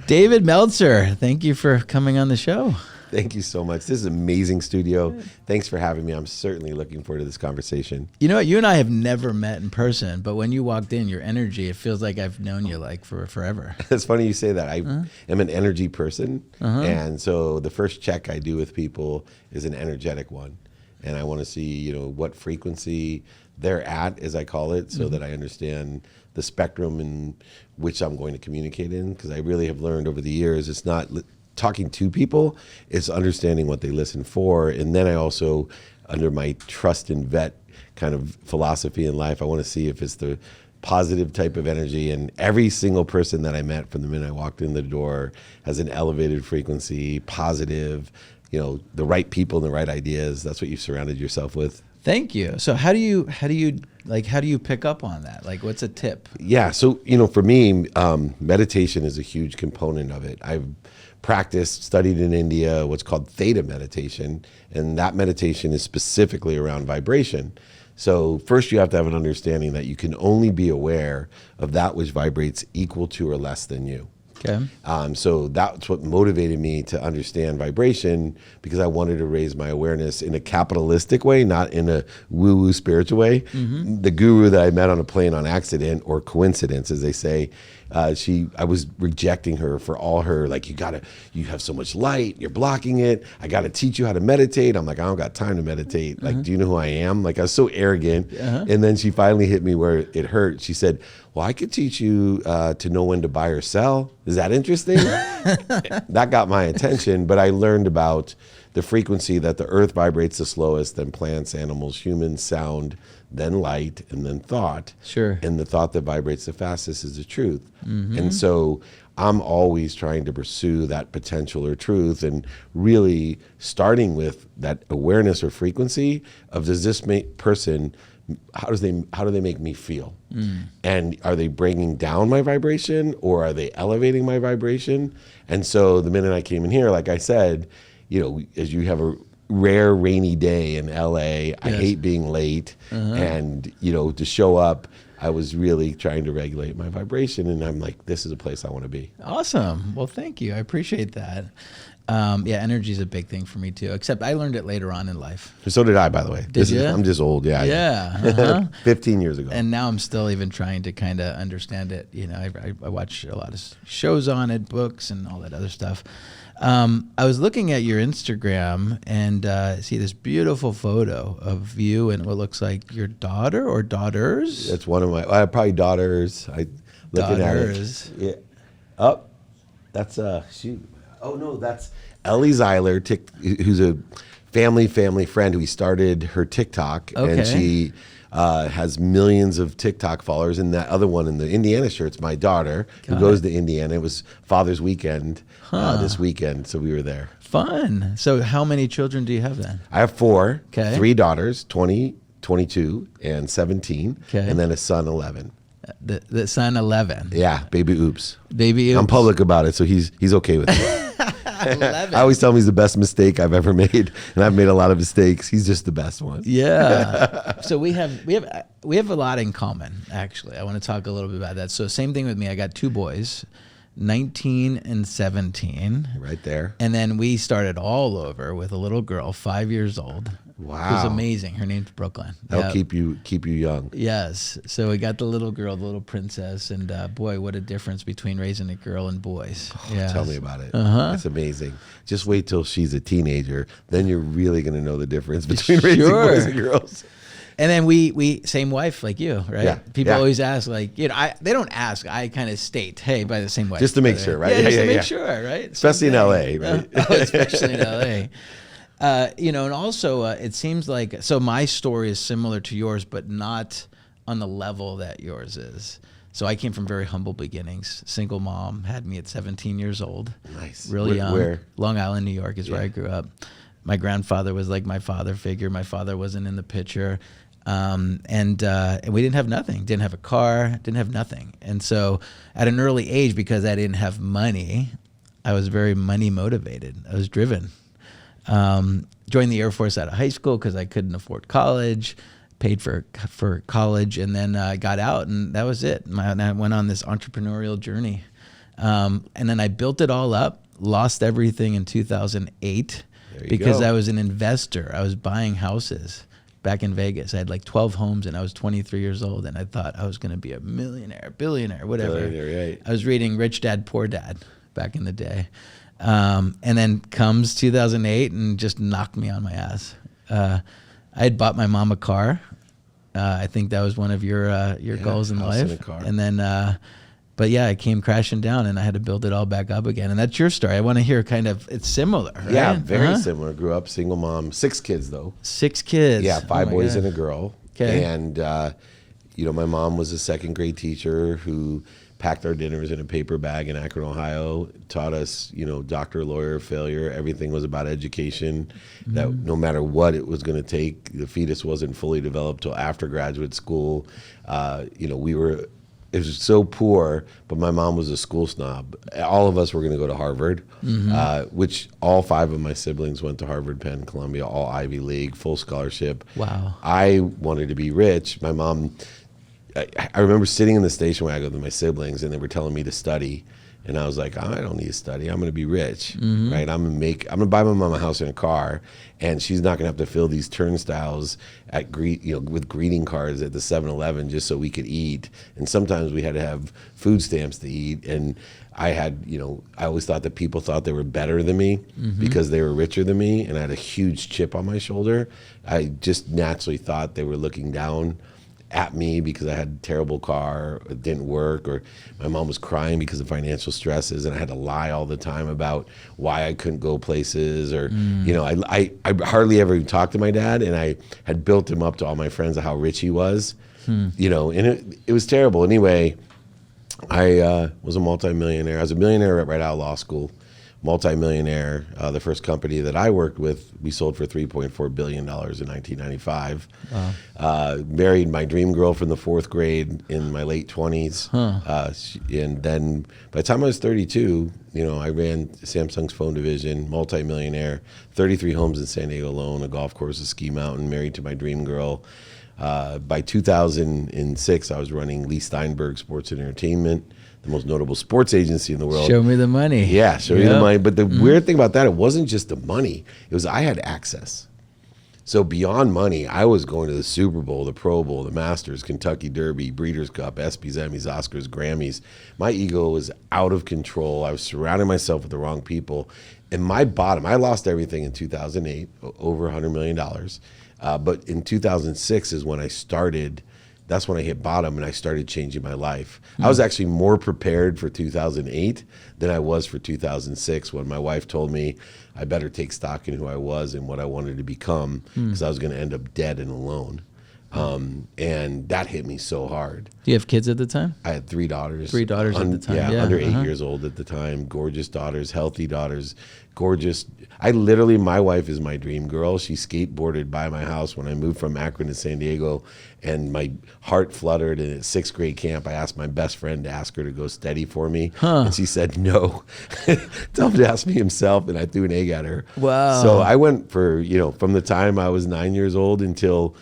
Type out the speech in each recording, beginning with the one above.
David Meltzer, thank you for coming on the show. Thank you so much. This is an amazing studio. Thanks for having me. I'm certainly looking forward to this conversation. You know what? You and I have never met in person, but when you walked in, your energy, it feels like I've known you like for forever. It's funny you say that. I am an energy person. And so the first check I do with people is an energetic one. And I want to see, what frequency they're at, as I call it, so that I understand the spectrum in which I'm going to communicate in. Because I really have learned over the years, it's not talking to people, it's understanding what they listen for. And then I also, under my trust and vet kind of philosophy in life, I want to see if it's the positive type of energy. And every single person that I met from the minute I walked in the door has an elevated frequency, positive, the right people and the right ideas. That's what you've surrounded yourself with. Thank you. So how do you pick up on that? Like, what's a tip? Yeah. So, for me, meditation is a huge component of it. I've practiced, studied in India, what's called theta meditation. And that meditation is specifically around vibration. So first you have to have an understanding that you can only be aware of that which vibrates equal to or less than you. Okay. So that's what motivated me to understand vibration, because I wanted to raise my awareness in a capitalistic way, not in a woo-woo spiritual way. The guru that I met on a plane on accident or coincidence, as they say, I was rejecting her for all her, like, you have so much light, you're blocking it. I got to teach you how to meditate. I'm like, I don't got time to meditate. Like, do you know who I am? Like, I was so arrogant. And then she finally hit me where it hurt. She said, well, I could teach you to know when to buy or sell. Is that interesting? That got my attention, but I learned about the frequency that the earth vibrates the slowest, then plants, animals, humans, sound, then light, and then thought. Sure. And the thought that vibrates the fastest is the truth. And so I'm always trying to pursue that potential or truth, and really starting with that awareness or frequency of, does this person, how do they make me feel? And are they bringing down my vibration, or are they elevating my vibration? And so the minute I came in here, like I said, as you have a rare rainy day in LA, I hate being late, and to show up, I was really trying to regulate my vibration, and I'm like, this is a place I want to be. Awesome. Well, thank you. I appreciate that. Energy is a big thing for me too, except I learned it later on in life. So did I, by the way. Did you? I'm just old. Yeah. Yeah. 15 years ago. And now I'm still even trying to kind of understand it. I watch a lot of shows on it, books and all that other stuff. I was looking at your Instagram and see this beautiful photo of you and what looks like your daughter or daughters. That's one of my probably daughters. Looking at it. Yeah. Oh, that's shoot. Oh no, that's Ellie Zeiler, who's a family friend who started her TikTok, and she has millions of TikTok followers. And that other one in the Indiana shirt's my daughter, who goes to Indiana. It was Father's Weekend this weekend, so we were there. Fun. So how many children do you have then? I have 4, Okay. 3 daughters, 20, 22, and 17, Okay. and then a son, 11. The son, 11. Yeah, baby oops. Baby oops. I'm public about it, so he's okay with it. 11. I always tell him he's the best mistake I've ever made, and I've made a lot of mistakes. He's just the best one. Yeah. So we have a lot in common, actually. I want to talk a little bit about that. So same thing with me. I got 2 boys, 19 and 17. Right there. And then we started all over with a little girl, 5 years old. Wow. Who's amazing. Her name's Brooklyn. That'll keep you young. Yes. So we got the little girl, the little princess, and boy, what a difference between raising a girl and boys. Yes. Tell me about it. That's amazing. Just wait till she's a teenager. Then you're really going to know the difference between raising boys and girls. And then we same wife like you, right? Yeah. People always ask, like, they don't ask. I kind of state, hey, by the same wife. Just to make sure, right? Yeah, just to make sure, right? Especially in LA, right? Especially in LA. And also it seems like, so my story is similar to yours, but not on the level that yours is. So I came from very humble beginnings. Single mom, had me at 17 years old. Nice. Really young. Where? Long Island, New York is where I grew up. My grandfather was like my father figure. My father wasn't in the picture. And we didn't have nothing. Didn't have a car, didn't have nothing. And so at an early age, because I didn't have money, I was very money motivated. I was driven. Joined the Air Force out of high school because I couldn't afford college, paid for college, and then got out, and that was it. I went on this entrepreneurial journey. And then I built it all up, lost everything in 2008 because I was an investor. I was buying houses back in Vegas. I had like 12 homes and I was 23 years old, and I thought I was going to be a millionaire, billionaire, whatever. Right. I was reading Rich Dad, Poor Dad back in the day. And then comes 2008 and just knocked me on my ass. I had bought my mom a car. I think that was one of your goals in life. And a car. And then, but yeah, I came crashing down and I had to build it all back up again. And that's your story. I want to hear it's similar, right? Yeah, very similar. Grew up single mom, 6 kids though. 6 kids. Yeah, 5 boys and a girl. Okay. And, my mom was a 2nd grade teacher who packed our dinners in a paper bag in Akron, Ohio, taught us, doctor, lawyer, failure. Everything was about education, that no matter what it was going to take, the fetus wasn't fully developed till after graduate school. It was so poor, but my mom was a school snob. All of us were going to go to Harvard, which all 5 of my siblings went to Harvard, Penn, Columbia, all Ivy League, full scholarship. Wow. I wanted to be rich. My mom, I remember sitting in the station wagon with my siblings, and they were telling me to study. And I was like, I don't need to study. I'm going to be rich, right? I'm going to buy my mom a house and a car, and she's not going to have to fill these turnstiles with greeting cards at the 7-Eleven just so we could eat. And sometimes we had to have food stamps to eat. And I had, I always thought that people thought they were better than me because they were richer than me, and I had a huge chip on my shoulder. I just naturally thought they were looking down at me because I had a terrible car, it didn't work, or my mom was crying because of financial stresses, and I had to lie all the time about why I couldn't go places, or I hardly ever talked to my dad, and I had built him up to all my friends of how rich he was, and it was terrible. Anyway, I was a multimillionaire. I was a millionaire right out of law school. Multi-millionaire. The first company that I worked with, we sold for $3.4 billion in 1995. Wow. Married my dream girl from the 4th grade in my late 20s. And then by the time I was 32, I ran Samsung's phone division, multi-millionaire, 33 homes in San Diego alone, a golf course, a ski mountain, married to my dream girl. By 2006, I was running Lee Steinberg Sports and Entertainment, the most notable sports agency in the world. Show me the money. Yeah, show you the money. But the weird thing about that, it wasn't just the money. It was I had access. So beyond money, I was going to the Super Bowl, the Pro Bowl, the Masters, Kentucky Derby, Breeders' Cup, ESPYs, Emmys, Oscars, Grammys. My ego was out of control. I was surrounding myself with the wrong people. And my bottom, I lost everything in 2008, over $100 million. But in 2006 is when I started. That's when I hit bottom and I started changing my life. I was actually more prepared for 2008 than I was for 2006 when my wife told me I better take stock in who I was and what I wanted to become because I was going to end up dead and alone. And that hit me so hard. Do you have kids at the time? I had 3 daughters. 3 daughters at the time. Yeah, under 8 years old at the time. Gorgeous daughters, healthy daughters, gorgeous. My wife is my dream girl. She skateboarded by my house when I moved from Akron to San Diego, and my heart fluttered. And at 6th grade camp, I asked my best friend to ask her to go steady for me. And she said, no. Tell him to ask me himself, and I threw an egg at her. Wow. So I went for, from the time I was 9 years old until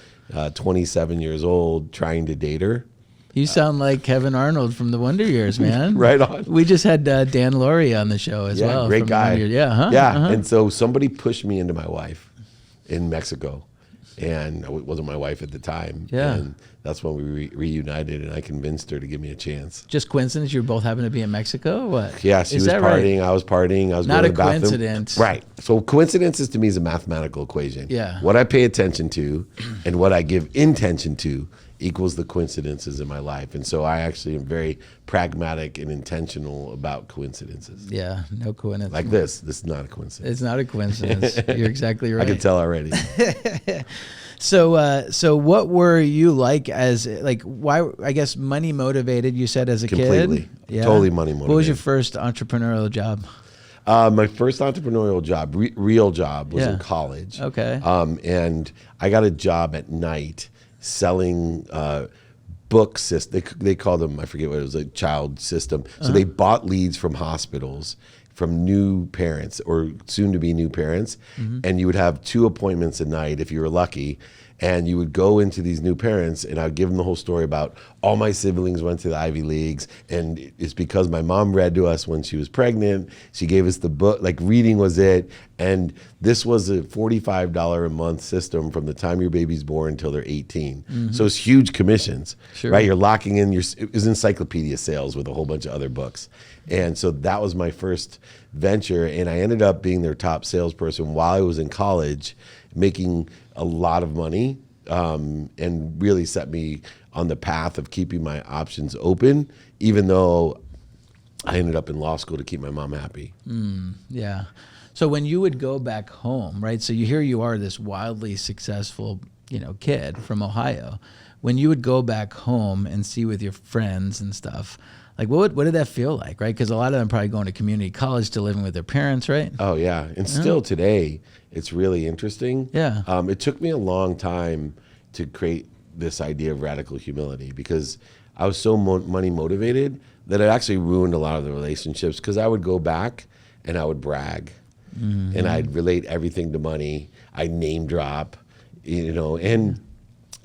27 years old trying to date her. You sound like Kevin Arnold from the Wonder Years, man. Right on. We just had Dan Laurie on the show as well. Great guy. Yeah. And so somebody pushed me into my wife in Mexico, and it wasn't my wife at the time. Yeah. And that's when we reunited, and I convinced her to give me a chance. Just coincidence you both happened to be in Mexico? Or what? Yeah, she was partying. Right? I was partying. I was not going to the a bathroom. coincidence. Right. So coincidences to me is a mathematical equation. Yeah. What I pay attention to and what I give intention to equals the coincidences in my life. And so I actually am very pragmatic and intentional about coincidences. Yeah, no coincidence. Like this is not a coincidence. It's not a coincidence. You're exactly right. I can tell already. So what were you like why, I guess, money motivated, you said, as a kid? Completely. Yeah. Totally money motivated. What was your first entrepreneurial job? My first entrepreneurial job, real job, was in college. Okay. And I got a job at night selling book systems. They called them, I forget what it was, a child system. So they bought leads from hospitals, from new parents or soon to be new parents. And you would have 2 appointments a night if you were lucky. And you would go into these new parents, and I'd give them the whole story about all my siblings went to the Ivy Leagues, and it's because my mom read to us when she was pregnant. She gave us the book, like reading was it. And this was a $45 a month system from the time your baby's born until they're 18. So it's huge commissions, right? You're locking in it was encyclopedia sales with a whole bunch of other books. And so that was my first venture, and I ended up being their top salesperson while I was in college, making a lot of money, and really set me on the path of keeping my options open, even though I ended up in law school to keep my mom happy. Yeah. So when you would go back home, right? So here you are, this wildly successful, kid from Ohio. When you would go back home and see with your friends and stuff, like what did that feel like, right? Because a lot of them probably going to community college, still living with their parents, right? Oh yeah, and still today, it's really interesting. Yeah. It took me a long time to create this idea of radical humility because I was so money motivated that it actually ruined a lot of the relationships because I would go back and I would brag, and I'd relate everything to money. I'd name drop, and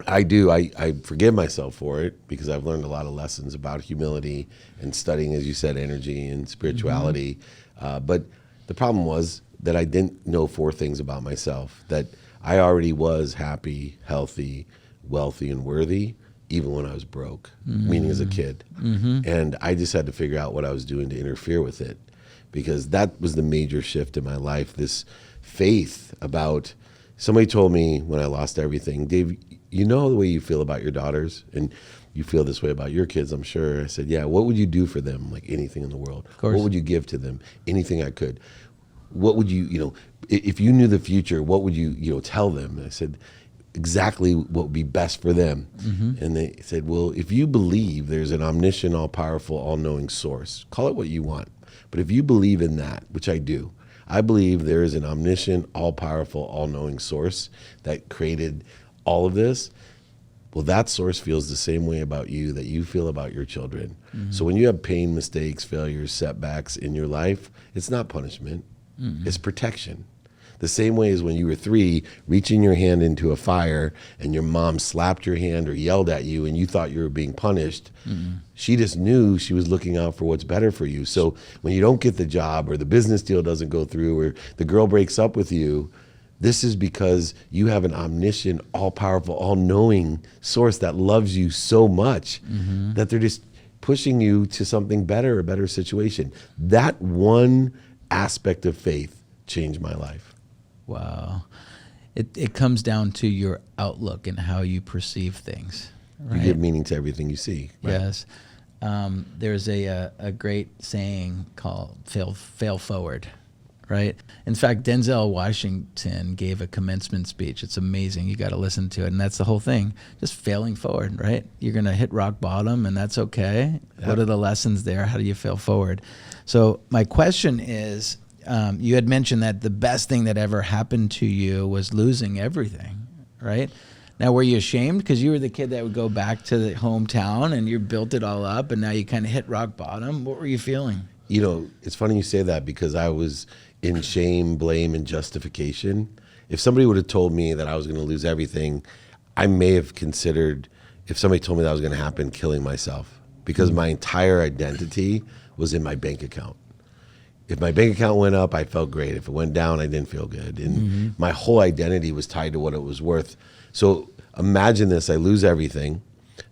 I forgive myself for it because I've learned a lot of lessons about humility and studying, as you said, energy and spirituality. But the problem was that I didn't know 4 things about myself, that I already was happy, healthy, wealthy, and worthy, even when I was broke, meaning as a kid. And I just had to figure out what I was doing to interfere with it, because that was the major shift in my life, this faith about, somebody told me when I lost everything, Dave, you know the way you feel about your daughters, and you feel this way about your kids, I'm sure. I said, yeah, what would you do for them? Like anything in the world. Of course. What would you give to them? Anything I could. What would you, if you knew the future, what would you, tell them? And I said, exactly what would be best for them. And they said, well, if you believe there's an omniscient, all-powerful, all-knowing source, call it what you want. But if you believe in that, which I do, I believe there is an omniscient, all-powerful, all-knowing source that created all of this. Well, that source feels the same way about you that you feel about your children. So when you have pain, mistakes, failures, setbacks in your life, it's not punishment, it's protection. The same way as when you were 3, reaching your hand into a fire and your mom slapped your hand or yelled at you and you thought you were being punished. She just knew she was looking out for what's better for you. So when you don't get the job or the business deal doesn't go through or the girl breaks up with you, this is because you have an omniscient, all-powerful, all-knowing source that loves you so much that they're just pushing you to something better, a better situation. That one aspect of faith changed my life. Wow. It comes down to your outlook and how you perceive things. Right? You give meaning to everything you see. Right? Yes. There's a great saying called fail forward, right? In fact, Denzel Washington gave a commencement speech. It's amazing. You got to listen to it. And that's the whole thing. Just failing forward, right? You're going to hit rock bottom, and that's okay. Yep. What are the lessons there? How do you fail forward? So my question is, you had mentioned that the best thing that ever happened to you was losing everything, right? Now, were you ashamed because you were the kid that would go back to the hometown and you built it all up and now you kind of hit rock bottom? What were you feeling? It's funny you say that because I was in shame, blame, and justification. If somebody would have told me that I was going to lose everything, I may have considered, if somebody told me that was going to happen, killing myself, because my entire identity was in my bank account. If my bank account went up, I felt great. If it went down, I didn't feel good. And my whole identity was tied to what it was worth. So imagine this, I lose everything.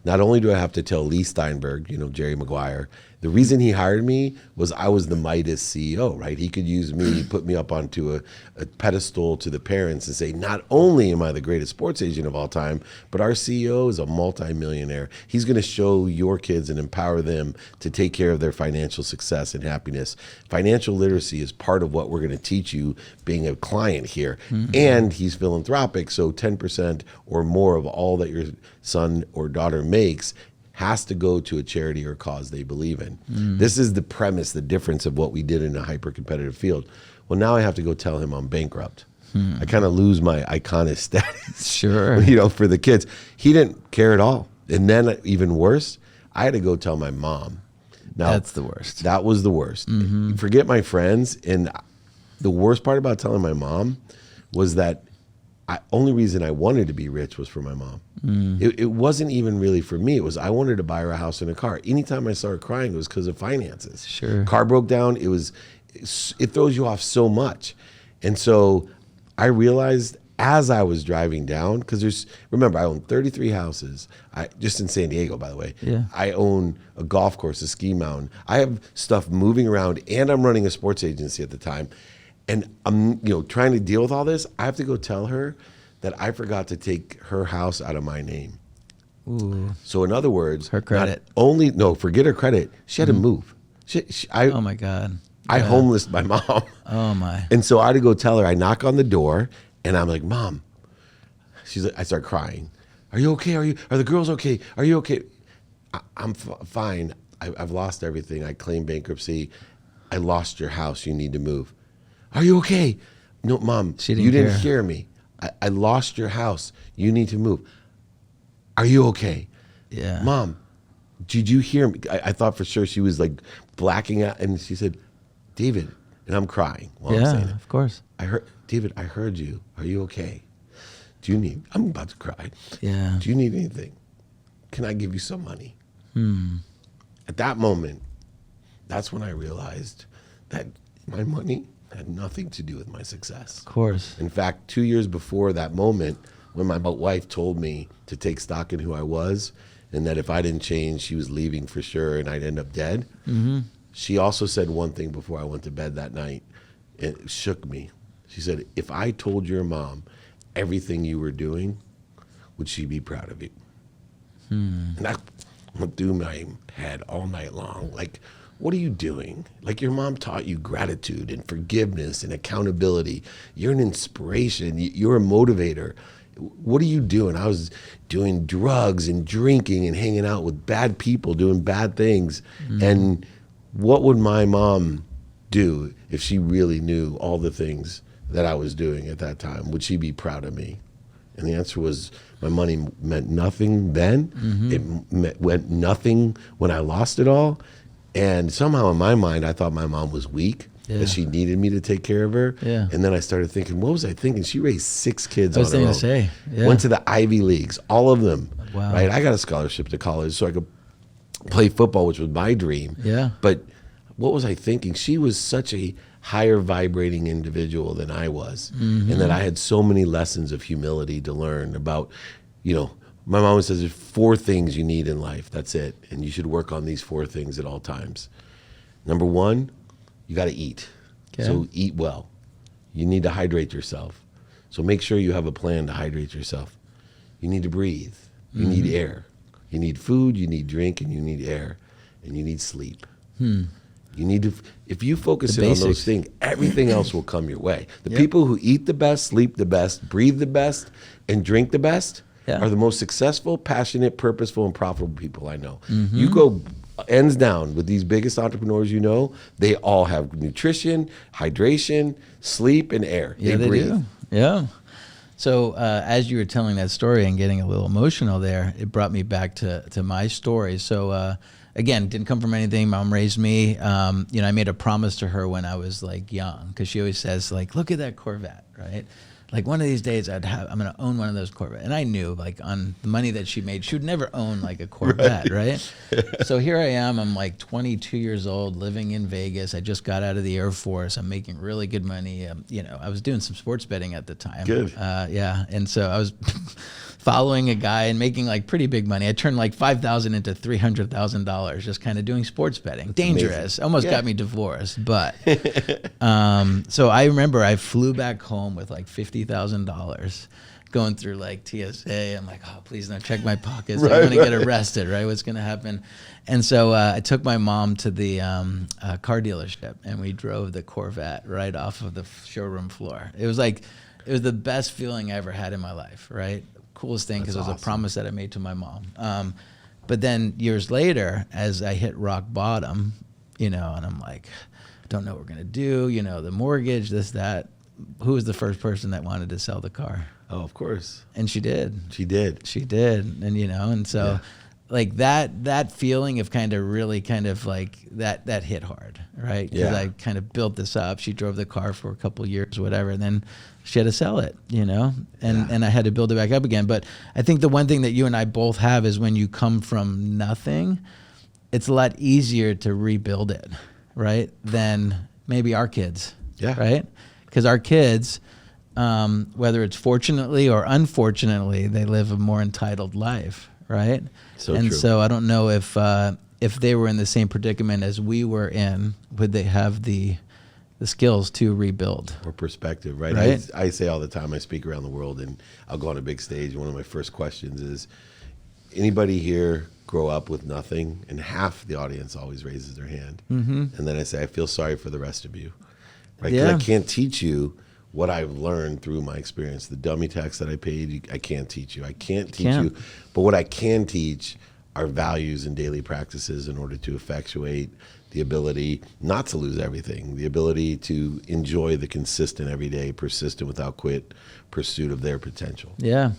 Not only do I have to tell Lee Steinberg, Jerry Maguire, the reason he hired me was I was the Midas CEO, right? He could use me, put me up onto a pedestal to the parents and say, not only am I the greatest sports agent of all time, but our CEO is a multimillionaire. He's going to show your kids and empower them to take care of their financial success and happiness. Financial literacy is part of what we're going to teach you being a client here. And he's philanthropic, so 10% or more of all that your son or daughter makes has to go to a charity or cause they believe in. This is the premise, the difference of what we did in a hyper-competitive field. Well, now I have to go tell him I'm bankrupt. I kind of lose my iconic status, Sure. For the kids. He didn't care at all. And then even worse, I had to go tell my mom. Now, that's the worst. That was the worst. Forget my friends. And the worst part about telling my mom was that only reason I wanted to be rich was for my mom. It wasn't even really for me. It was, I wanted to buy her a house and a car. Anytime I started crying, it was because of finances. Sure. Car broke down. It throws you off so much. And so I realized as I was driving down, because remember, I own 33 houses, just in San Diego, by the way. Yeah. I own a golf course, a ski mountain. I have stuff moving around, and I'm running a sports agency at the time. And I'm, trying to deal with all this. I have to go tell her that I forgot to take her house out of my name. Ooh. So in other words, her credit. Forget her credit. She had to move. Oh my God. I homelessed my mom. Oh my. And so I had to go tell her. I knock on the door, and I'm like, Mom. She's like, I start crying. Are you okay? Are the girls okay? Are you okay? I'm fine. I've lost everything. I claimed bankruptcy. I lost your house. You need to move. Are you okay? No, Mom, you didn't hear me. I lost your house. You need to move. Are you okay? Yeah. Mom, did you hear me? I thought for sure she was like blacking out. And she said, David, and I'm crying while I'm saying it. Of course. David, I heard you. Are you okay? I'm about to cry. Yeah. Do you need anything? Can I give you some money? At that moment, that's when I realized that my money had nothing to do with my success. Of course. In fact, 2 years before that moment, when my wife told me to take stock in who I was, and that if I didn't change, she was leaving for sure and I'd end up dead, she also said one thing before I went to bed that night. It shook me. She said, if I told your mom everything you were doing, would she be proud of you? And that went through my head all night long. Like, what are you doing? Like, your mom taught you gratitude and forgiveness and accountability. You're an inspiration. You're a motivator. What are you doing? I was doing drugs and drinking and hanging out with bad people, doing bad things. And what would my mom do if she really knew all the things that I was doing at that time? Would she be proud of me? And the answer was, my money meant nothing then. It went nothing when I lost it all. And somehow in my mind, I thought my mom was weak, that she needed me to take care of her. Yeah. And then I started thinking, what was I thinking? She raised 6 kids on her own. I was going to say. Went to the Ivy Leagues, all of them. Wow. Right? I got a scholarship to college so I could play football, which was my dream. Yeah. But what was I thinking? She was such a higher vibrating individual than I was. And that I had so many lessons of humility to learn about, my mom says there's 4 things you need in life. That's it. And you should work on these 4 things at all times. Number 1, you got to eat. Okay. So eat well. You need to hydrate yourself. So make sure you have a plan to hydrate yourself. You need to breathe. You need air. You need food, you need drink, and you need air. And you need sleep. You need to, if you focus in on those things, everything else will come your way. The people who eat the best, sleep the best, breathe the best, and drink the best are the most successful, passionate, purposeful, and profitable people I know. You go ends down with these biggest entrepreneurs they all have nutrition, hydration, sleep, and air. Yeah, they breathe. Yeah. So as you were telling that story and getting a little emotional there, it brought me back to my story. So again, didn't come from anything. Mom raised me. I made a promise to her when I was like young, because she always says like, look at that Corvette, right? Like one of these days I'm going to own one of those Corvettes. And I knew like on the money that she made, she would never own like a Corvette, right? So here I am, I'm like 22 years old, living in Vegas. I just got out of the Air Force. I'm making really good money. I was doing some sports betting at the time. Good. And so I was following a guy and making like pretty big money. I turned like $5,000 into $300,000 just kind of doing sports betting. That's dangerous. Amazing. Almost got me divorced. But so I remember I flew back home with like $50,000 going through like TSA. I'm like, oh, please don't check my pockets. I'm going to get arrested, right? What's going to happen? And so I took my mom to the car dealership and we drove the Corvette right off of the showroom floor. It was the best feeling I ever had in my life, right? Coolest thing, because it was a promise that I made to my mom. But then years later, as I hit rock bottom, and I'm like, don't know what we're going to do, the mortgage, this, that. Who was the first person that wanted to sell the car? Oh, of course. And she did. She did. And, and so like that feeling of kind of really kind of like that hit hard, right? Because I kind of built this up. She drove the car for a couple of years, whatever, and then she had to sell it, and I had to build it back up again. But I think the one thing that you and I both have is when you come from nothing, it's a lot easier to rebuild it, right? Than maybe our kids, right? Because our kids, whether it's fortunately or unfortunately, they live a more entitled life, right? So I don't know if they were in the same predicament as we were in, would they have the skills to rebuild or perspective, right? I say all the time, I speak around the world and I'll go on a big stage. One of my first questions is, anybody here grow up with nothing? And half the audience always raises their hand. And then I say, I feel sorry for the rest of you, right? Because I can't teach you what I've learned through my experience. The dummy tax that I paid, I can't teach you. I can't teach you. But what I can teach are values and daily practices in order to effectuate the ability not to lose everything, the ability to enjoy the consistent, everyday, persistent, without quit pursuit of their potential. Yeah.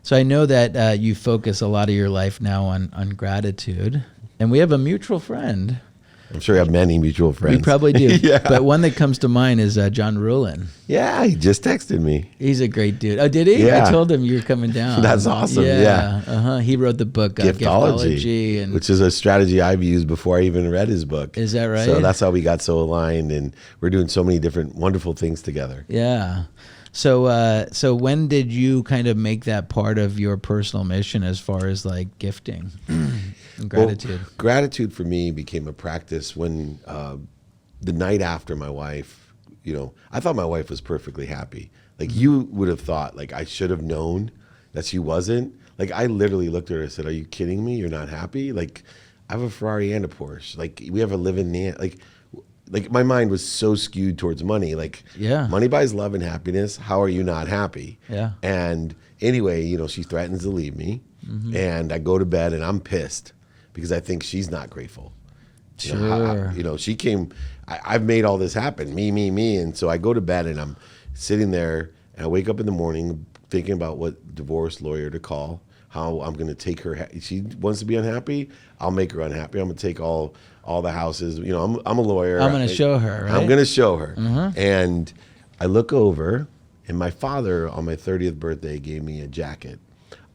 So I know that you focus a lot of your life now on gratitude, and we have a mutual friend. I'm sure you have many mutual friends. We probably do. But one that comes to mind is John Rulin. Yeah, he just texted me. He's a great dude. Oh, did he? Yeah. I told him you were coming down. That's awesome. Yeah. He wrote the book Giftology, which is a strategy I've used before I even read his book. Is that right? So that's how we got so aligned, and we're doing so many different wonderful things together. Yeah. So when did you kind of make that part of your personal mission as far as like gifting and gratitude? Well, gratitude for me became a practice when the night after my wife, I thought my wife was perfectly happy. Like you would have thought, like I should have known that she wasn't. Like I literally looked at her and said, "Are you kidding me? You're not happy?" Like I have a Ferrari and a Porsche. Like we have a living like my mind was so skewed towards money. Like, money buys love and happiness. How are you not happy? Yeah. And anyway, she threatens to leave me, and I go to bed and I'm pissed because I think she's not grateful. Sure. She came. I've made all this happen. Me, and so I go to bed and I'm sitting there and I wake up in the morning thinking about what divorce lawyer to call. How I'm going to take her. She wants to be unhappy. I'll make her unhappy. I'm going to take all the houses. I'm a lawyer. I'm going to show her, right? I'm going to show her. And I look over, and my father on my 30th birthday gave me a jacket.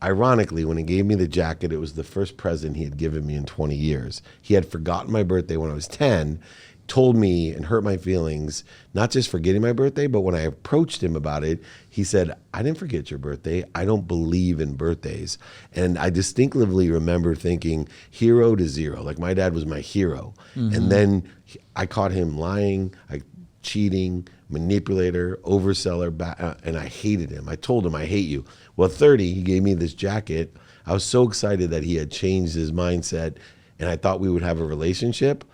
Ironically, when he gave me the jacket, it was the first present he had given me in 20 years. He had forgotten my birthday when I was 10, told me and hurt my feelings, not just forgetting my birthday, but when I approached him about it, he said, "I didn't forget your birthday. I don't believe in birthdays." And I distinctly remember thinking, hero to zero. Like my dad was my hero. And then I caught him lying, cheating, manipulator, overseller, and I hated him. I told him, "I hate you." Well, 30, he gave me this jacket. I was so excited that he had changed his mindset, and I thought we would have a relationship.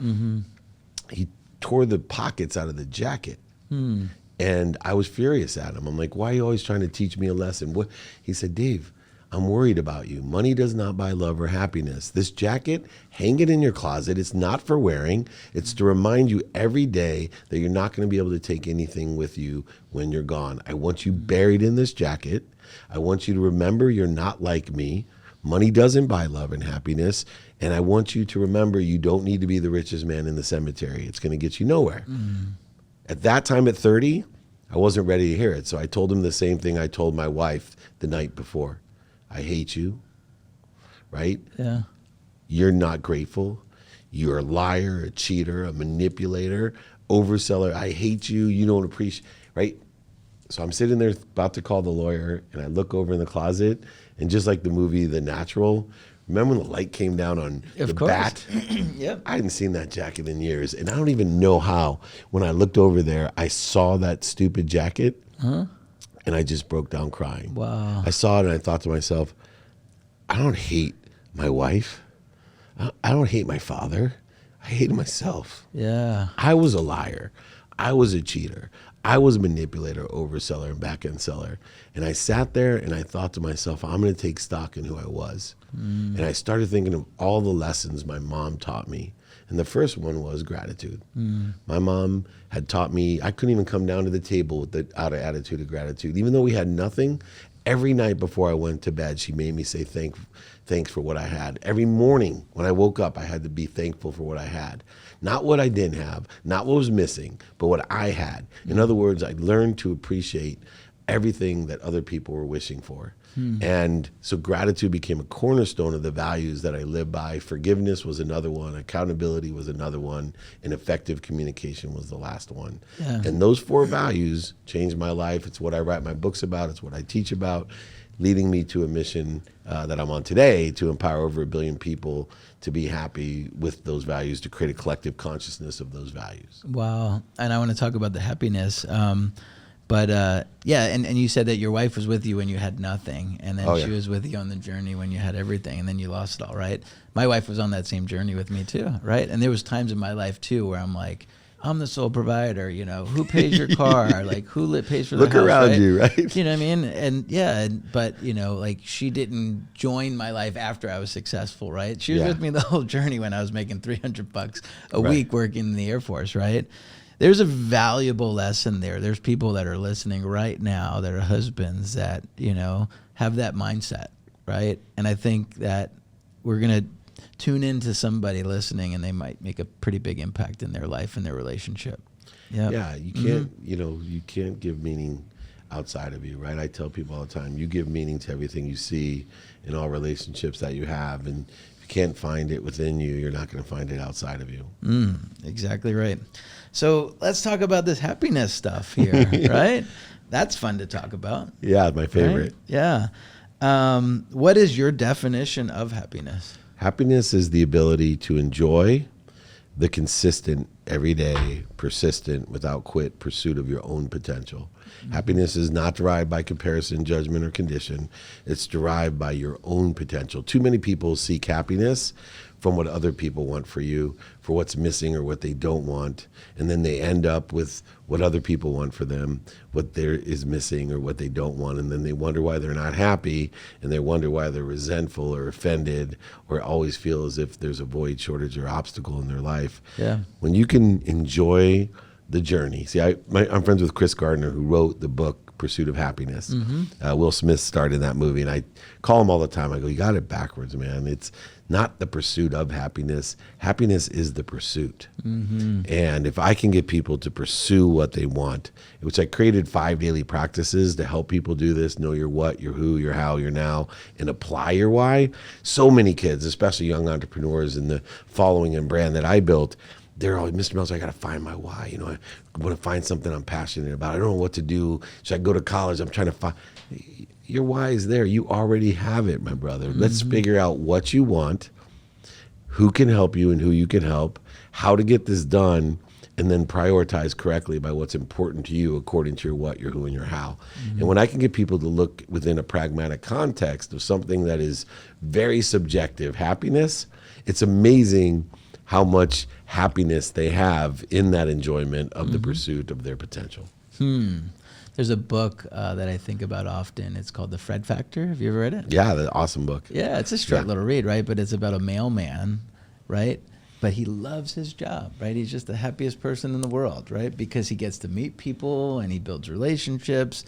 He tore the pockets out of the jacket. And I was furious at him. I'm like, "Why are you always trying to teach me a lesson?" What? He said, "Dave, I'm worried about you. Money does not buy love or happiness. This jacket, hang it in your closet. It's not for wearing. It's to remind you every day that you're not going to be able to take anything with you when you're gone. I want you buried in this jacket. I want you to remember you're not like me. Money doesn't buy love and happiness. And I want you to remember you don't need to be the richest man in the cemetery. It's going to get you nowhere." At that time at 30, I wasn't ready to hear it. So I told him the same thing I told my wife the night before. "I hate you," right? Yeah. "You're not grateful. You're a liar, a cheater, a manipulator, overseller. I hate you. You don't appreciate," right? So I'm sitting there about to call the lawyer, and I look over in the closet, and just like the movie The Natural, remember when the light came down on the bat? Yep. I hadn't seen that jacket in years, and I don't even know how. When I looked over there, I saw that stupid jacket, and I just broke down crying. Wow. I saw it, and I thought to myself, I don't hate my wife. I don't hate my father. I hate myself. Yeah. I was a liar. I was a cheater. I was a manipulator, overseller, and back-end seller. And I sat there and I thought to myself, I'm going to take stock in who I was. And I started thinking of all the lessons my mom taught me. And the first one was gratitude. My mom had taught me I couldn't even come down to the table without an attitude of gratitude. Even though we had nothing, Every night before I went to bed, she made me say thanks for what I had. Every morning when I woke up, I had to be thankful for what I had. Not what I didn't have, not what was missing, but what I had. In other words, I learned to appreciate everything that other people were wishing for. And so gratitude became a cornerstone of the values that I live by. Forgiveness was another one. Accountability was another one. And effective communication was the last one. Yeah. And those 4 values changed my life. It's what I write my books about. It's what I teach about, leading me to a mission that I'm on today to empower over 1 billion people to be happy with those values, to create a collective consciousness of those values. Wow. And I want to talk about the happiness. But yeah, and you said that your wife was with you when you had nothing, and then she was with you on the journey when you had everything, and then you lost it all, right? My wife was on that same journey with me too, right? And there was times in my life too where I'm like, I'm the sole provider, you know, who pays your car? Like, who pays for the house? Look around right? you, right? You know what I mean? And yeah, but you know, like she didn't join my life after I was successful, right? She was with me the whole journey when I was making $300 a week working in the Air Force, right? There's a valuable lesson there. There's people that are listening right now that are husbands that, you know, have that mindset, right? And I think that we're going to tune into somebody listening and they might make a pretty big impact in their life and their relationship. Yeah, you can't, you know, you can't give meaning outside of you, right? I tell people all the time, you give meaning to everything you see in all relationships that you have. And if you can't find it within you, you're not going to find it outside of you. Exactly right. So let's talk about this happiness stuff here, right? That's fun to talk about. Yeah, my favorite. Right? Yeah. What is your definition of happiness? Happiness is the ability to enjoy the consistent, everyday, persistent, without quit pursuit of your own potential. Happiness is not derived by comparison, judgment, or condition. It's derived by your own potential. Too many people seek happiness from what other people want for you, for what's missing or what they don't want, and then they end up with what other people want for them, what there is missing or what they don't want, and then they wonder why they're not happy, and they wonder why they're resentful or offended or always feel as if there's a void, shortage, or obstacle in their life. Yeah. When you can enjoy the journey. See, I'm friends with Chris Gardner, who wrote the book Pursuit of Happiness. Will Smith starred in that movie, and I call him all the time. I go, you got it backwards, man. It's not the pursuit of happiness. Happiness is the pursuit. And if I can get people to pursue what they want, which I created 5 daily practices to help people do this, know your what, your who, your how, your now, and apply your why. So many kids, especially young entrepreneurs in the following and brand that I built, they're always, Mr. Meltzer, I got to find my why. You know, I want to find something I'm passionate about. I don't know what to do. Should I go to college? I'm trying to find. Your why is there. You already have it, my brother. Let's figure out what you want, who can help you and who you can help, how to get this done, and then prioritize correctly by what's important to you according to your what, your who, and your how. And when I can get people to look within a pragmatic context of something that is very subjective, happiness, it's amazing how much happiness they have in that enjoyment of the pursuit of their potential. There's a book that I think about often. It's called The Fred Factor. Have you ever read it? Yeah, the awesome book. Yeah, it's a short little read, right? But it's about a mailman, right? But he loves his job, right? He's just the happiest person in the world, right? Because he gets to meet people and he builds relationships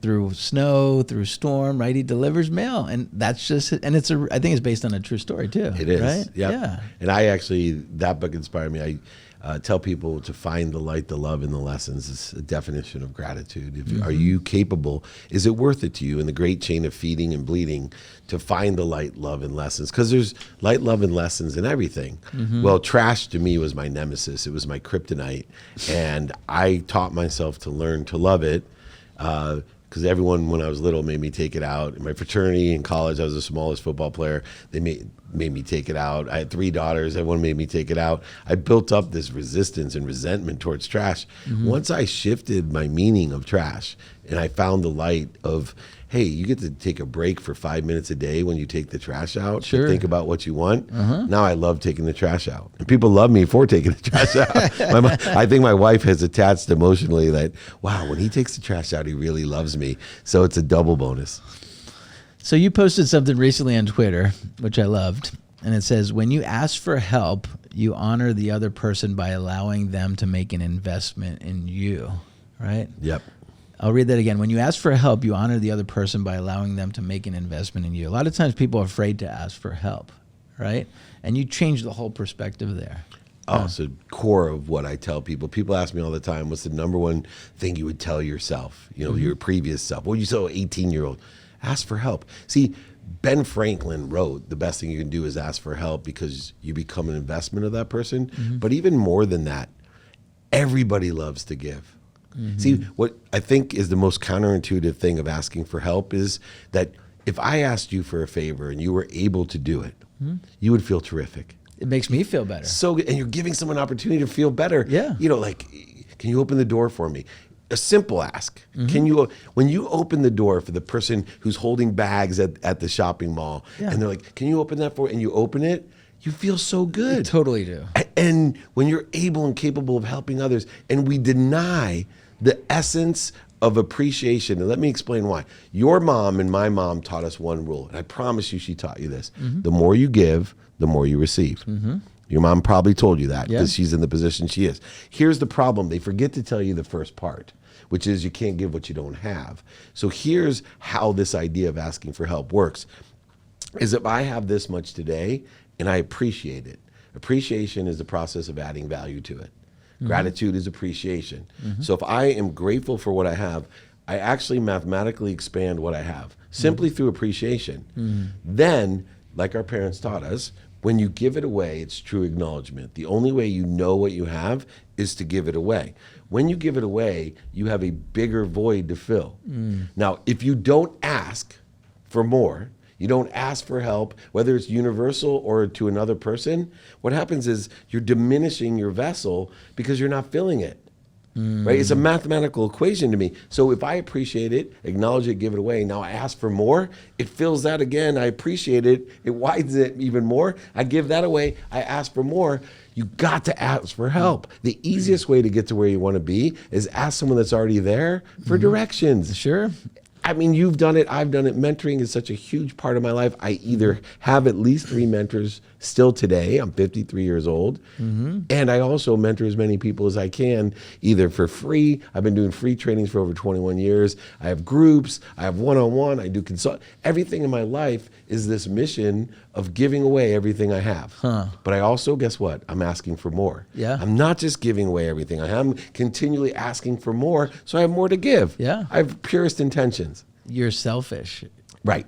through snow, through storm, right? He delivers mail, and that's just, and I think it's based on a true story too. It is, right? Yep. Yeah. And I actually, that book inspired me. I tell people to find the light, the love, and the lessons. It's a definition of gratitude. Are you capable? Is it worth it to you in the great chain of feeding and bleeding to find the light, love, and lessons? Because there's light, love, and lessons in everything. Well, trash to me was my nemesis. It was my kryptonite. And I taught myself to learn to love it. Because everyone, when I was little, made me take it out. In my fraternity in college, I was the smallest football player. They made me take it out. I had 3 daughters. Everyone made me take it out. I built up this resistance and resentment towards trash. Once I shifted my meaning of trash and I found the light of, hey, you get to take a break for 5 minutes a day when you take the trash out. Sure. To think about what you want. Now I love taking the trash out. And people love me for taking the trash out. I think my wife has attached emotionally that, wow, when he takes the trash out, he really loves me. So it's a double bonus. So you posted something recently on Twitter, which I loved, and it says, when you ask for help, you honor the other person by allowing them to make an investment in you, right? Yep. I'll read that again. When you ask for help, you honor the other person by allowing them to make an investment in you. A lot of times people are afraid to ask for help, right? And you change the whole perspective there. Oh, so core of what I tell people. People ask me all the time, what's the number one thing you would tell yourself, your previous self? What would you tell an 18-year-old? Ask for help. See, Ben Franklin wrote, the best thing you can do is ask for help because you become an investment of that person. But even more than that, everybody loves to give. See, what I think is the most counterintuitive thing of asking for help is that if I asked you for a favor and you were able to do it, you would feel terrific. It makes me feel better. So, and you're giving someone an opportunity to feel better. Yeah. Like, can you open the door for me? A simple ask. Can you, when you open the door for the person who's holding bags at the shopping mall, and they're like, can you open that for, and you open it, you feel so good. You totally do. And when you're able and capable of helping others, and we deny the essence of appreciation, and let me explain why. Your mom and my mom taught us one rule, and I promise you she taught you this. The more you give, the more you receive. Your mom probably told you that because she's in the position she is. Here's the problem. They forget to tell you the first part, which is you can't give what you don't have. So here's how this idea of asking for help works, is if I have this much today and I appreciate it. Appreciation is the process of adding value to it. Gratitude is appreciation. So if I am grateful for what I have, I actually mathematically expand what I have simply through appreciation. Then, like our parents taught us, when you give it away, it's true acknowledgement. The only way you know what you have is to give it away. When you give it away, you have a bigger void to fill. Now, if you don't ask for more, you don't ask for help, whether it's universal or to another person, what happens is you're diminishing your vessel because you're not filling it. Right? It's a mathematical equation to me. So if I appreciate it, acknowledge it, give it away, now I ask for more, it fills that again, I appreciate it, it widens it even more, I give that away, I ask for more. You got to ask for help. The easiest way to get to where you want to be is ask someone that's already there for directions. Sure. I mean, you've done it, I've done it. Mentoring is such a huge part of my life. I either have at least 3 mentors still today. I'm 53 years old. And I also mentor as many people as I can, either for free. I've been doing free trainings for over 21 years. I have groups, I have one-on-one, I do consult. Everything in my life is this mission of giving away everything I have. But I also, guess what? I'm asking for more. Yeah. I'm not just giving away everything I have. I'm continually asking for more, so I have more to give. Yeah. I have purest intentions. You're selfish. Right.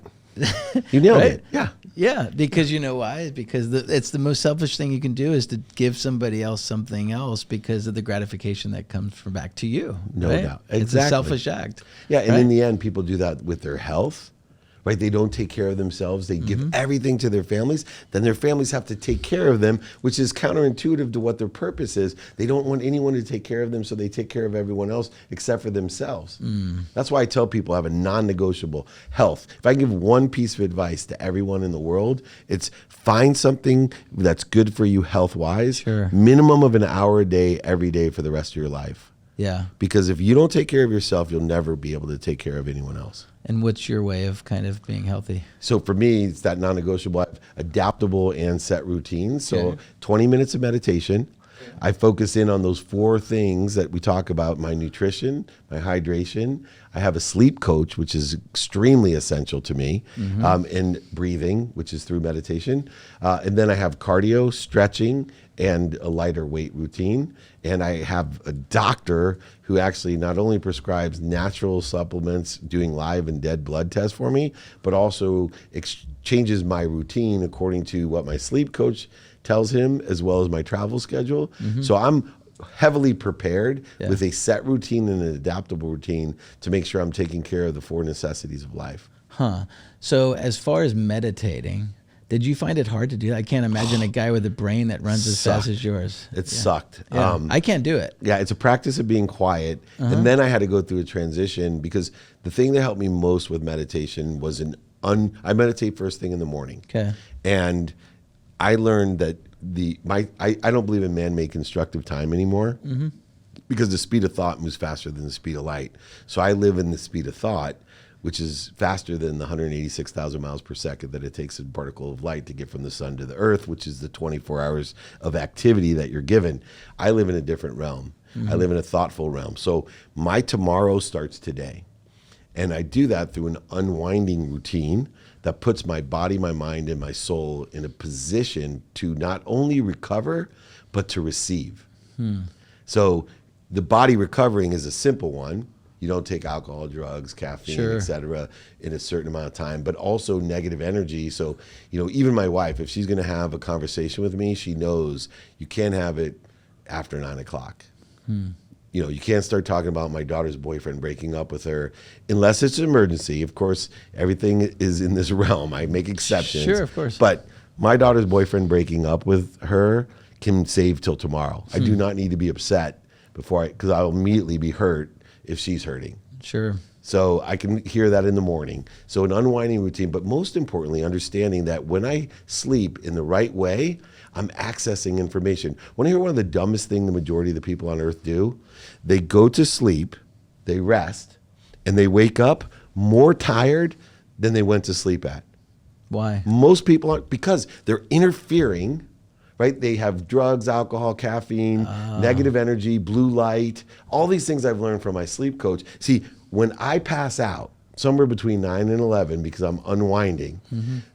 You nailed Right? it. Yeah. Yeah, because you know why? Because it's the most selfish thing you can do is to give somebody else something else because of the gratification that comes from back to you. No right? doubt. It's Exactly. a selfish act. Yeah, and right? in the end, people do that with their health, right? They don't take care of themselves. They give everything to their families. Then their families have to take care of them, which is counterintuitive to what their purpose is. They don't want anyone to take care of them, so they take care of everyone else except for themselves. That's why I tell people I have a non-negotiable health. If I give one piece of advice to everyone in the world, it's find something that's good for you health-wise, Sure. minimum of an hour a day, every day for the rest of your life. Yeah. Because if you don't take care of yourself, you'll never be able to take care of anyone else. And what's your way of kind of being healthy? So for me, it's that non-negotiable. I have adaptable and set routines. So Okay. 20 minutes of meditation. I focus in on those 4 things that we talk about: my nutrition, my hydration. I have a sleep coach, which is extremely essential to me, and breathing, which is through meditation. And then I have cardio, stretching, and a lighter weight routine. And I have a doctor who actually not only prescribes natural supplements, doing live and dead blood tests for me, but also changes my routine according to what my sleep coach tells him, as well as my travel schedule. So I'm heavily prepared with a set routine and an adaptable routine to make sure I'm taking care of the 4 necessities of life. So as far as meditating, did you find it hard to do that? I can't imagine a guy with a brain that runs as fast as yours. It sucked. Yeah. I can't do it. Yeah, it's a practice of being quiet. And then I had to go through a transition, because the thing that helped me most with meditation was I meditate first thing in the morning. Okay. And I learned that I don't believe in man-made constructive time anymore, because the speed of thought moves faster than the speed of light. So I live in the speed of thought, which is faster than the 186,000 miles per second that it takes a particle of light to get from the sun to the earth, which is the 24 hours of activity that you're given. I live in a different realm. I live in a thoughtful realm. So my tomorrow starts today. And I do that through an unwinding routine that puts my body, my mind, and my soul in a position to not only recover, but to receive. So the body recovering is a simple one. You don't take alcohol, drugs, caffeine, et cetera, in a certain amount of time, but also negative energy. So, even my wife, if she's going to have a conversation with me, she knows you can't have it after 9 o'clock. You can't start talking about my daughter's boyfriend breaking up with her unless it's an emergency. Of course, everything is in this realm. I make exceptions. Sure, of course. But my daughter's boyfriend breaking up with her can save till tomorrow. I do not need to be upset because I'll immediately be hurt if she's hurting. Sure. So I can hear that in the morning. So an unwinding routine, but most importantly, understanding that when I sleep in the right way, I'm accessing information. Want to hear one of the dumbest things the majority of the people on earth do? They go to sleep, they rest, and they wake up more tired than they went to sleep at. Why? Most people aren't, because they're interfering, right? They have drugs, alcohol, caffeine, negative energy, blue light, all these things I've learned from my sleep coach. See, when I pass out, somewhere between 9 and 11, because I'm unwinding,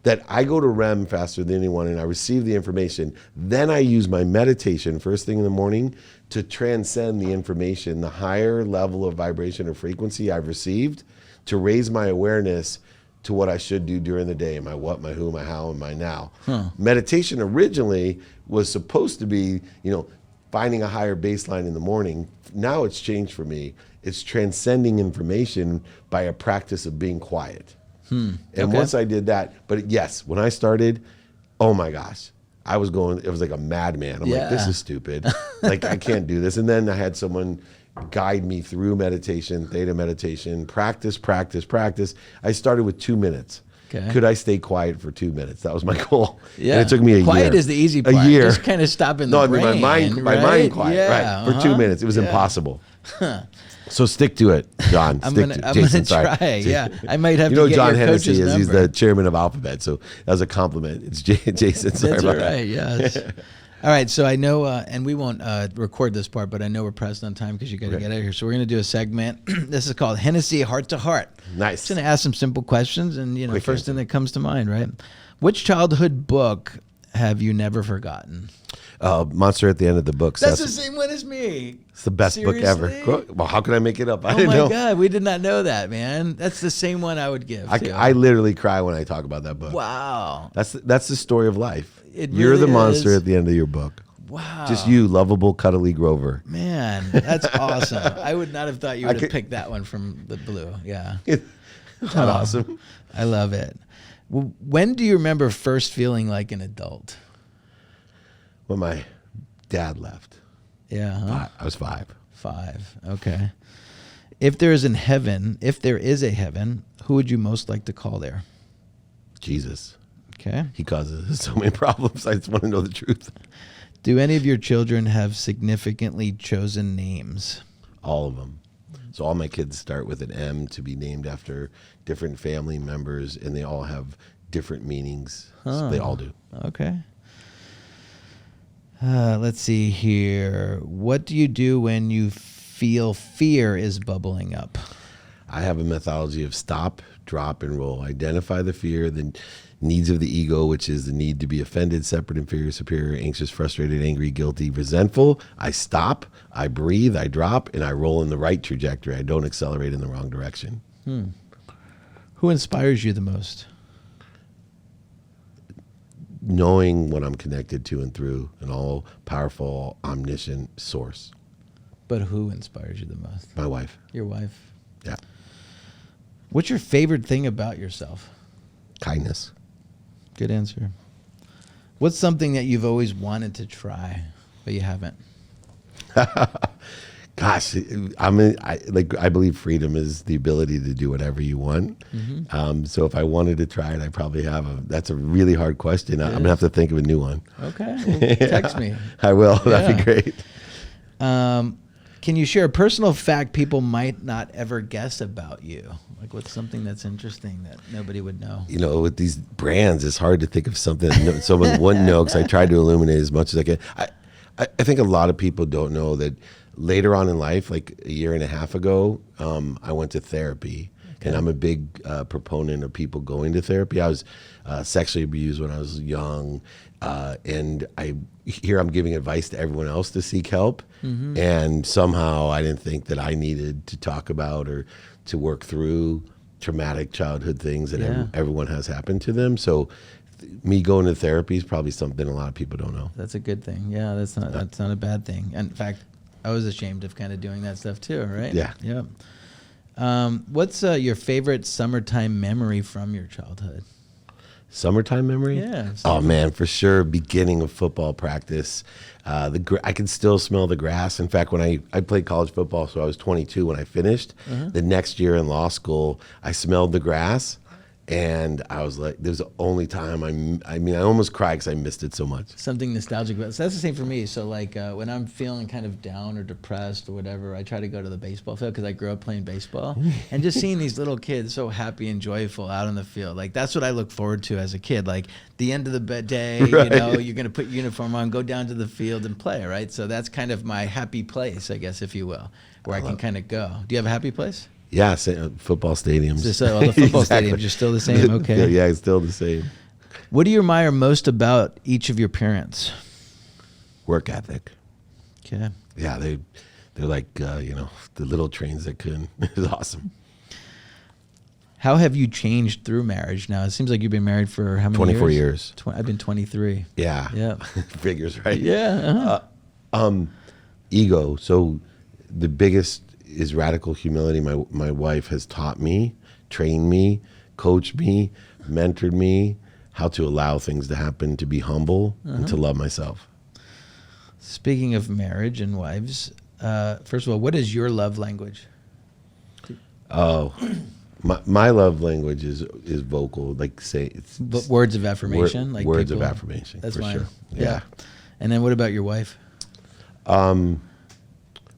that I go to REM faster than anyone and I receive the information. Then I use my meditation first thing in the morning to transcend the information, the higher level of vibration or frequency I've received, to raise my awareness to what I should do during the day, my what, my who, my how, and my now. Meditation originally was supposed to be, finding a higher baseline in the morning. Now it's changed for me. It's transcending information by a practice of being quiet. And once I did that, but yes, when I started, oh my gosh, it was like a madman. I'm like, this is stupid. Like, I can't do this. And then I had someone guide me through meditation, theta meditation, practice. I started with 2 minutes. Okay. Could I stay quiet for 2 minutes? That was my goal. Yeah. And it took me a year. Quiet is the easy part. A year. Just kind of stopping the brain. My mind quiet, right? For 2 minutes. It was impossible. So stick to it, John. I'm going to try. Yeah. I might have to get John your Hennessey coach's number. He's the chairman of Alphabet. So that was a compliment. It's Jason. Sorry That's about all right. Yes. All right, so I know, and we won't record this part, but I know we're pressed on time because you got to get out of here. So we're going to do a segment. This is called Hennessey Heart-to-Heart. Nice. Just going to ask some simple questions, and quick first thing that comes to mind, right? Which childhood book have you never forgotten? Monster at the End of the Book. That's the same one as me. It's the best book ever. Well, how could I make it up? I didn't know. Oh my God, we did not know that, man. That's the same one I would give. I literally cry when I talk about that book. Wow. That's the story of life. You're the monster at the end of your book. Wow. Just you, lovable, cuddly Grover. Man, that's awesome. I would not have thought you would have picked that one from the blue. Yeah. Isn't that awesome? I love it. When do you remember first feeling like an adult? When my dad left. Yeah. Huh? I was 5. 5. Okay. If there is a heaven, who would you most like to call there? Jesus. Okay. He causes so many problems. I just want to know the truth. Do any of your children have significantly chosen names? All of them. So all my kids start with an M to be named after different family members, and they all have different meanings. So they all do. Okay. Let's see here. What do you do when you feel fear is bubbling up? I have a methodology of stop, drop, and roll. Identify the fear, the needs of the ego, which is the need to be offended, separate, inferior, superior, anxious, frustrated, angry, guilty, resentful. I stop, I breathe, I drop, and I roll in the right trajectory. I don't accelerate in the wrong direction. Who inspires you the most? Knowing what I'm connected to and through an all-powerful, omniscient source. But who inspires you the most? My wife. Your wife? Yeah. What's your favorite thing about yourself? Kindness. Good answer. What's something that you've always wanted to try, but you haven't? Gosh, I believe freedom is the ability to do whatever you want. So if I wanted to try it, I probably have. That's a really hard question. I'm going to have to think of a new one. Okay. Well, text me. I will. That'd be great. Can you share a personal fact people might not ever guess about you? Like, what's something that's interesting that nobody would know? With these brands, it's hard to think of something that someone wouldn't know, because I tried to illuminate as much as I can. I think a lot of people don't know that later on in life, like a year and a half ago, I went to therapy. Okay. And I'm a big proponent of people going to therapy. I was sexually abused when I was young, and I'm giving advice to everyone else to seek help. Mm-hmm. And somehow I didn't think that I needed to talk about or to work through traumatic childhood things that everyone has happened to them. So me going to therapy is probably something a lot of people don't know. That's a good thing. Yeah, that's not a bad thing. And in fact, I was ashamed of kind of doing that stuff too, right? Yeah. Yeah. What's your favorite summertime memory from your childhood? Summertime memory? Yeah. Oh man, for sure. Beginning of football practice. I can still smell the grass. In fact, when I played college football, so I was 22 when I finished. Uh-huh. The next year in law school, I smelled the grass. And I was like, there's the only time I almost cried because I missed it so much. Something nostalgic about it. So that's the same for me. So like when I'm feeling kind of down or depressed or whatever, I try to go to the baseball field because I grew up playing baseball. And just seeing these little kids so happy and joyful out on the field, like that's what I look forward to as a kid. Like the end of the day, right. You're going to put your uniform on, go down to the field and play, right? So that's kind of my happy place, I guess, if you will, where I can kind of go. Do you have a happy place? Yeah, football stadiums. Just all the football exactly. Stadiums are still the same. Okay. Yeah, it's still the same. What do you admire most about each of your parents? Work ethic. Okay. Yeah, they're like the little trains that could. It's awesome. How have you changed through marriage? Now it seems like you've been married for how many 24 years? I've been 23. Yeah. Yeah. Figures, right? Yeah. Uh-huh. Ego. So the biggest is radical humility. My wife has taught me, trained me, coached me, mentored me how to allow things to happen, to be humble, and to love myself. Speaking of marriage and wives, first of all, what is your love language? Oh, my love language is vocal. Like say it's words of affirmation. Like words of affirmation. That's for mine. Sure. Yeah. And then what about your wife?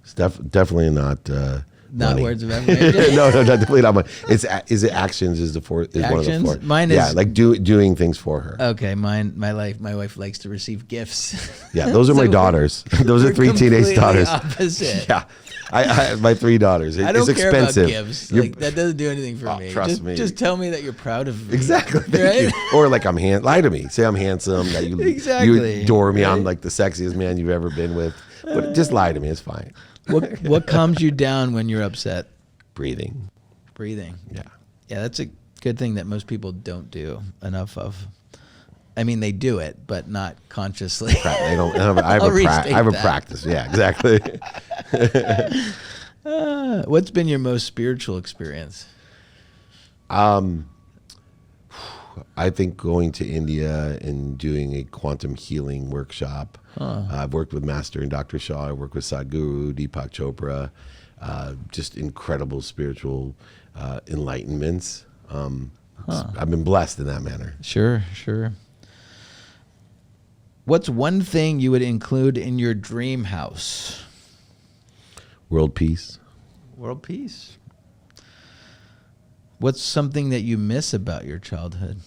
It's definitely not. Not money. Words of affirmation. No, definitely not money. Is it actions? Is one of the four? Mine is like doing things for her. Okay, my wife likes to receive gifts. Yeah, those are my daughters. Those are 3 teenage daughters. Opposite. Yeah, I my 3 daughters. I don't it's care expensive. about gifts. Like that doesn't do anything for me. Trust me. Just tell me that you're proud of me. Exactly. Right? Thank you. Or like lie to me. Say I'm handsome. That you adore me. Right? I'm like the sexiest man you've ever been with. But just lie to me. It's fine. What calms you down when you're upset? Breathing. Yeah, that's a good thing that most people don't do enough of. I mean, they do it, but not consciously. They don't. I have a practice. Yeah, exactly. What's been your most spiritual experience? I think going to India and doing a quantum healing workshop. I've worked with Master and Dr. Shah. I worked with Sadhguru, Deepak Chopra. Just incredible spiritual enlightenments. I've been blessed in that manner. Sure. What's one thing you would include in your dream house? World peace. World peace. What's something that you miss about your childhood?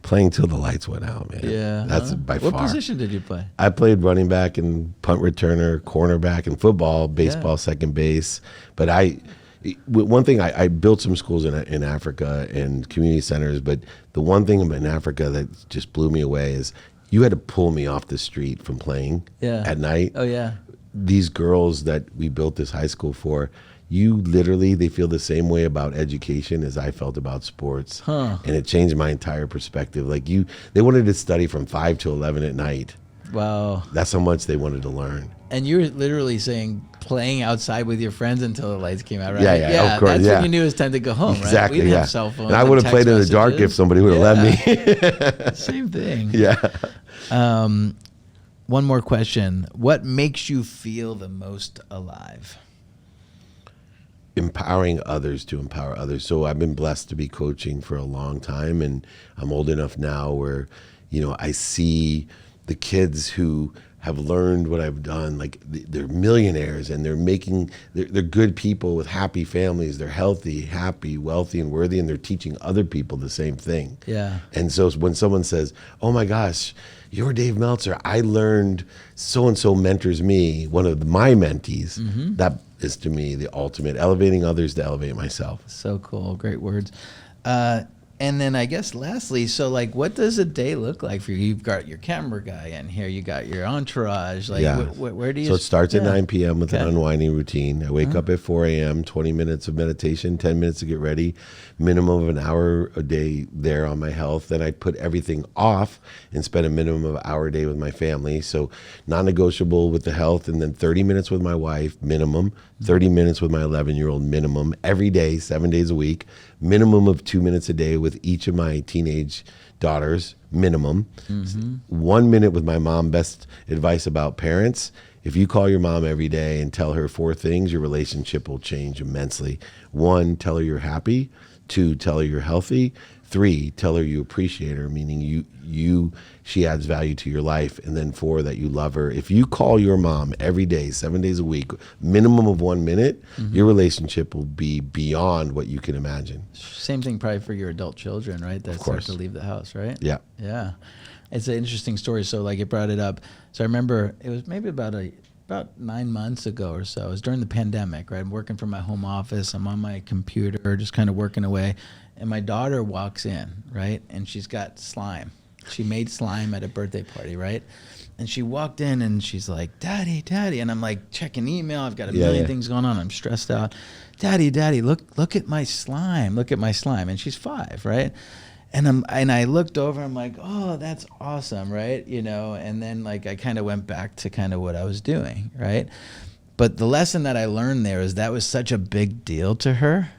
Playing till the lights went out, man. Yeah. That's by far. What position did you play? I played running back and punt returner, cornerback and football, baseball, second base. But one thing, I built some schools in Africa and community centers, but the one thing in Africa that just blew me away is you had to pull me off the street from playing at night. Oh, yeah. These girls that we built this high school for, they feel the same way about education as I felt about sports. And it changed my entire perspective. Like they wanted to study from 5 to 11 at night. Wow. That's how much they wanted to learn. And you were literally saying playing outside with your friends until the lights came out, right? Yeah, of course. That's when you knew it was time to go home, exactly, right? We didn't have cell phones. And I would have played in the dark if somebody would have let me. Same thing. Yeah. One more question. What makes you feel the most alive? Empowering others to empower others. So I've been blessed to be coaching for a long time, and I'm old enough now where, I see the kids who have learned what I've done. Like they're millionaires and they're good people with happy families. They're healthy, happy, wealthy, and worthy, and they're teaching other people the same thing. Yeah. And so when someone says, "Oh my gosh, you're Dave Meltzer, I learned so-and-so mentors me," one of my mentees, that is to me the ultimate, elevating others to elevate myself. So cool. Great words. And then I guess lastly, so like, what does a day look like for you? You've got your camera guy in here. You got your entourage. Like, where do you? So it starts at 9 p.m. with an Okay. unwinding routine. I wake up at 4 a.m., 20 minutes of meditation, 10 minutes to get ready, minimum of an hour a day there on my health. Then I put everything off and spend a minimum of an hour a day with my family. So non-negotiable with the health, and then 30 minutes with my wife, minimum, 30 minutes with my 11-year-old, minimum, every day, 7 days a week, minimum of 2 minutes a day with each of my teenage daughters, minimum. 1 minute with my mom. Best advice about parents: if you call your mom every day and tell her 4 things, your relationship will change immensely. 1, tell her you're happy. 2, tell her you're healthy. 3, tell her you appreciate her, meaning she adds value to your life. And then 4, that you love her. If you call your mom every day, 7 days a week, minimum of 1 minute, your relationship will be beyond what you can imagine. Same thing probably for your adult children, right? That start to leave the house, right? Yeah. Yeah. It's an interesting story. So like, it brought it up. So I remember it was maybe about 9 months ago or so. It was during the pandemic, right? I'm working from my home office. I'm on my computer, just kind of working away. And my daughter walks in, right? And she's got slime. She made slime at a birthday party, right? And she walked in and she's like, "Daddy, Daddy." And I'm like checking email. I've got a million things going on. I'm stressed out. "Daddy, Daddy, look at my slime. Look at my slime." And she's 5, right? And I looked over, I'm like, "Oh, that's awesome," right? You know, and then like I kind of went back to kind of what I was doing, right? But the lesson that I learned there is that was such a big deal to her,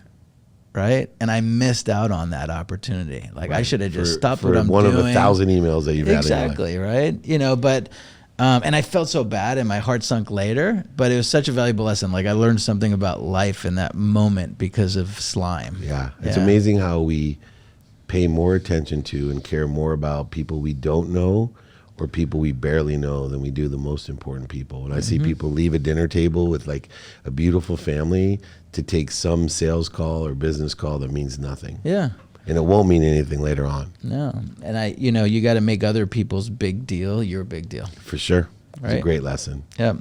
right? And I missed out on that opportunity. Like, I should have just stopped what I'm doing. One of 1,000 emails that you've had in your life. Exactly, right? You know, but and I felt so bad and my heart sunk later, but it was such a valuable lesson. Like, I learned something about life in that moment because of slime. Yeah. It's amazing how we pay more attention to and care more about people we don't know or people we barely know than we do the most important people. When I see people leave a dinner table with like a beautiful family to take some sales call or business call that means nothing. Yeah. And it won't mean anything later on. No. And you got to make other people's big deal your big deal. For sure. Right? It's a great lesson. Yeah.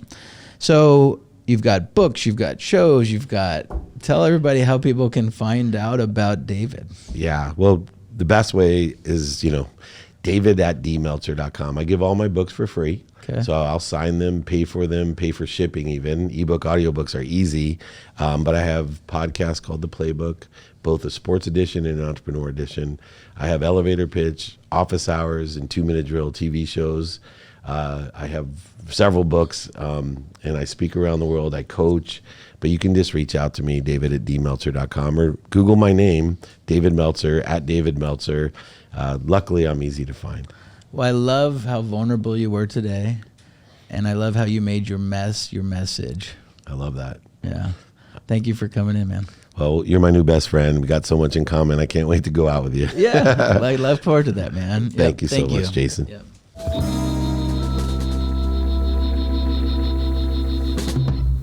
So you've got books, you've got shows, tell everybody how people can find out about David. Yeah. Well, the best way is, david@dmeltzer.com. I give all my books for free. Okay. So I'll sign them, pay for shipping even. Ebook, audiobooks are easy. But I have podcasts called The Playbook, both a sports edition and an entrepreneur edition. I have elevator pitch, office hours, and 2-minute drill TV shows. I have several books, and I speak around the world. I coach. But you can just reach out to me, david@dmeltzer.com, or Google my name, David Meltzer, @David Meltzer. Luckily, I'm easy to find. Well, I love how vulnerable you were today, and I love how you made your mess your message. I love that. Yeah. Thank you for coming in, man. Well, you're my new best friend. We got so much in common. I can't wait to go out with you. Yeah. I look forward to that, man. Thank you so much, Jason. Yep.